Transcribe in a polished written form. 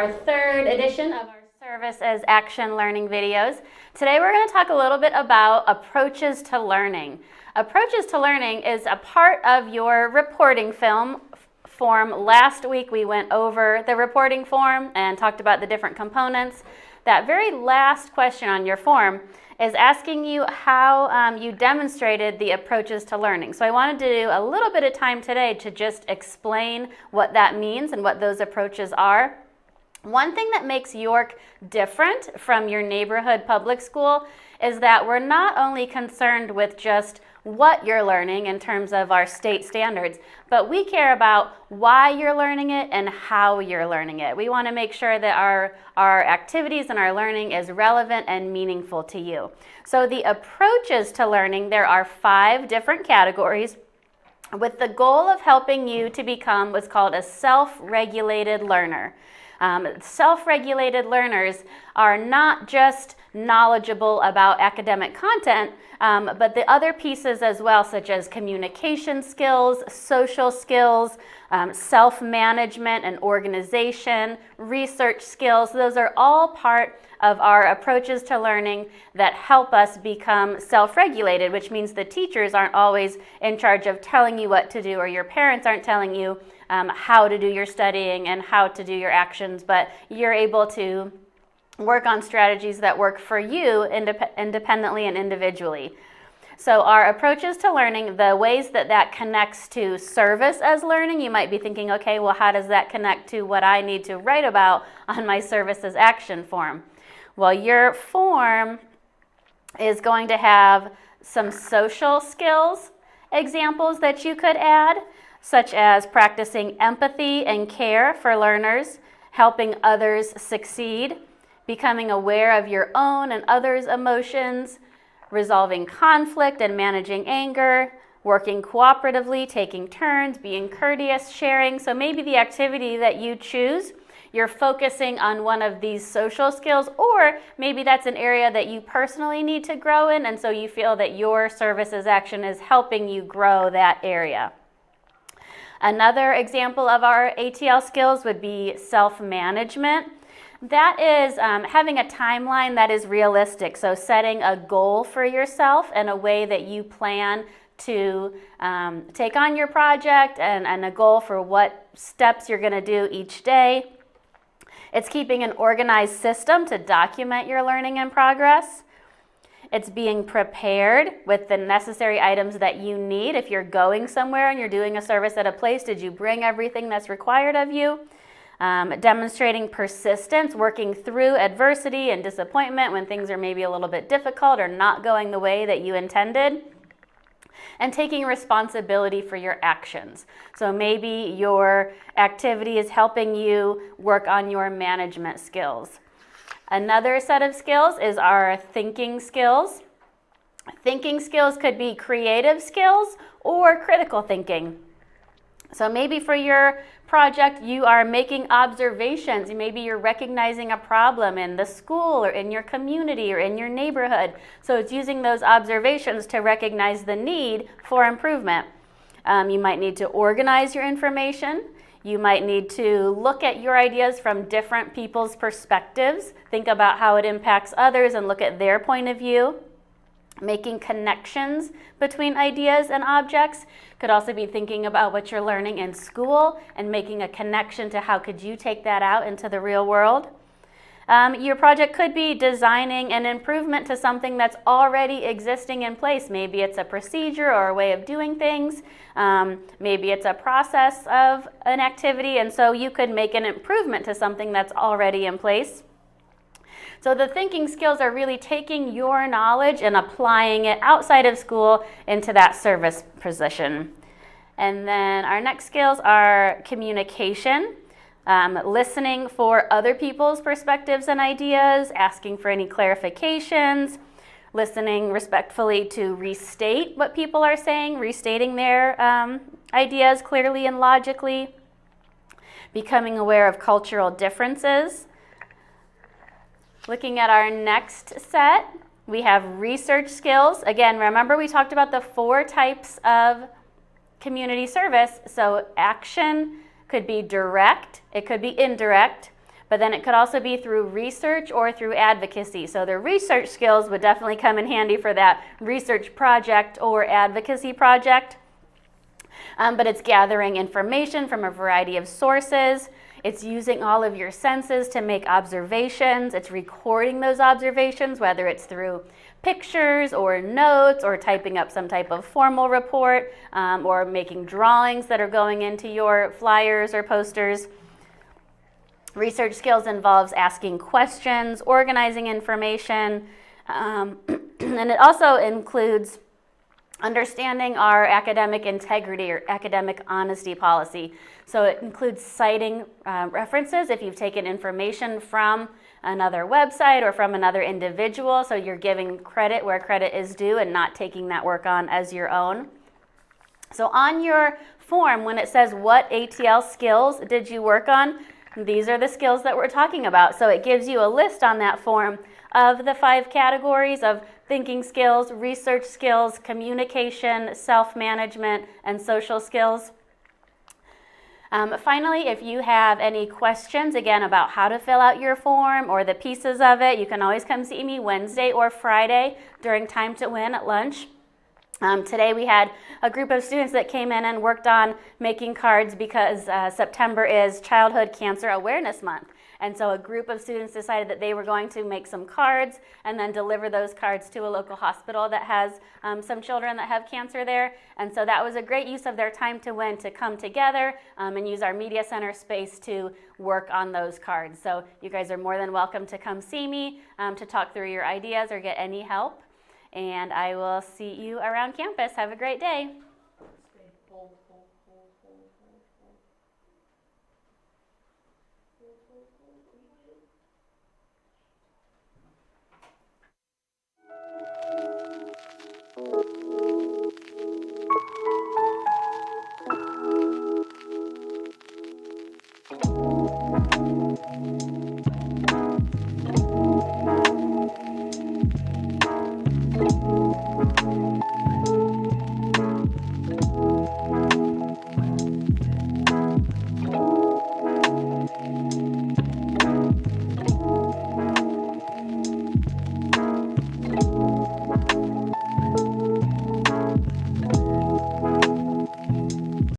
our third edition of our Service as Action Learning videos. Today we're going to talk a little bit about approaches to learning. Approaches to learning is a part of your reporting form. Last week we went over the reporting form and talked about the different components. That very last question on your form is asking you how you demonstrated the approaches to learning. So I wanted to do a little bit of time today to just explain what that means and what those approaches are. One thing that makes York different from your neighborhood public school is that we're not only concerned with just what you're learning in terms of our state standards, but we care about why you're learning it and how you're learning it. We want to make sure that our activities and our learning is relevant and meaningful to you. So the approaches to learning, there are 5 different categories with the goal of helping you to become what's called a self-regulated learner. Self-regulated learners are not just knowledgeable about academic content, but the other pieces as well, such as communication skills, social skills, self-management and organization, research skills. Those are all part of our approaches to learning that help us become self-regulated, which means the teachers aren't always in charge of telling you what to do, or your parents aren't telling you how to do your studying and how to do your actions, but you're able to work on strategies that work for you independently and individually. So our approaches to learning, the ways that connects to service as learning, you might be thinking, okay, well, how does that connect to what I need to write about on my service as action form? Well, your form is going to have some social skills examples that you could add, such as practicing empathy and care for learners, helping others succeed, becoming aware of your own and others' emotions, resolving conflict and managing anger, working cooperatively, taking turns, being courteous, sharing. So maybe the activity that you choose, you're focusing on one of these social skills, or maybe that's an area that you personally need to grow in, and so you feel that your services action is helping you grow that area. Another example of our ATL skills would be self-management. That is having a timeline that is realistic, so setting a goal for yourself and a way that you plan to take on your project and a goal for what steps you're going to do each day. It's keeping an organized system to document your learning and progress. It's being prepared with the necessary items that you need. If you're going somewhere and you're doing a service at a place, did you bring everything that's required of you? Demonstrating persistence, working through adversity and disappointment when things are maybe a little bit difficult or not going the way that you intended. And taking responsibility for your actions. So maybe your activity is helping you work on your management skills. Another set of skills is our thinking skills. Thinking skills could be creative skills or critical thinking. So maybe for your project, you are making observations. Maybe you're recognizing a problem in the school or in your community or in your neighborhood. So it's using those observations to recognize the need for improvement. You might need to organize your information. You might need to look at your ideas from different people's perspectives. Think about how it impacts others and look at their point of view. Making connections between ideas and objects. Could also be thinking about what you're learning in school and making a connection to how could you take that out into the real world. Your project could be designing an improvement to something that's already existing in place. Maybe it's a procedure or a way of doing things. Maybe it's a process of an activity, and so you could make an improvement to something that's already in place. So the thinking skills are really taking your knowledge and applying it outside of school into that service position. And then our next skills are communication, listening for other people's perspectives and ideas, asking for any clarifications, listening respectfully to restate what people are saying, restating their ideas clearly and logically, becoming aware of cultural differences. Looking at our next set, we have research skills. Again, remember we talked about the 4 types of community service. So action could be direct, it could be indirect, but then it could also be through research or through advocacy. So the research skills would definitely come in handy for that research project or advocacy project. But it's gathering information from a variety of sources. It's using all of your senses to make observations. It's recording those observations, whether it's through pictures or notes or typing up some type of formal report or making drawings that are going into your flyers or posters. Research skills involves asking questions, organizing information, and it also includes understanding our academic integrity or academic honesty policy. So it includes citing references if you've taken information from another website or from another individual, so you're giving credit where credit is due and not taking that work on as your own. So on your form, when it says what ATL skills did you work on, these are the skills that we're talking about. So it gives you a list on that form of the 5 categories of thinking skills, research skills, communication, self-management, and social skills. Finally, if you have any questions, again, about how to fill out your form or the pieces of it, you can always come see me Wednesday or Friday during Time to Win at lunch. Today we had a group of students that came in and worked on making cards because September is Childhood Cancer Awareness Month. And so a group of students decided that they were going to make some cards and then deliver those cards to a local hospital that has some children that have cancer there. And so that was a great use of their Time to Win to come together and use our media center space to work on those cards. So you guys are more than welcome to come see me to talk through your ideas or get any help. And I will see you around campus. Have a great day.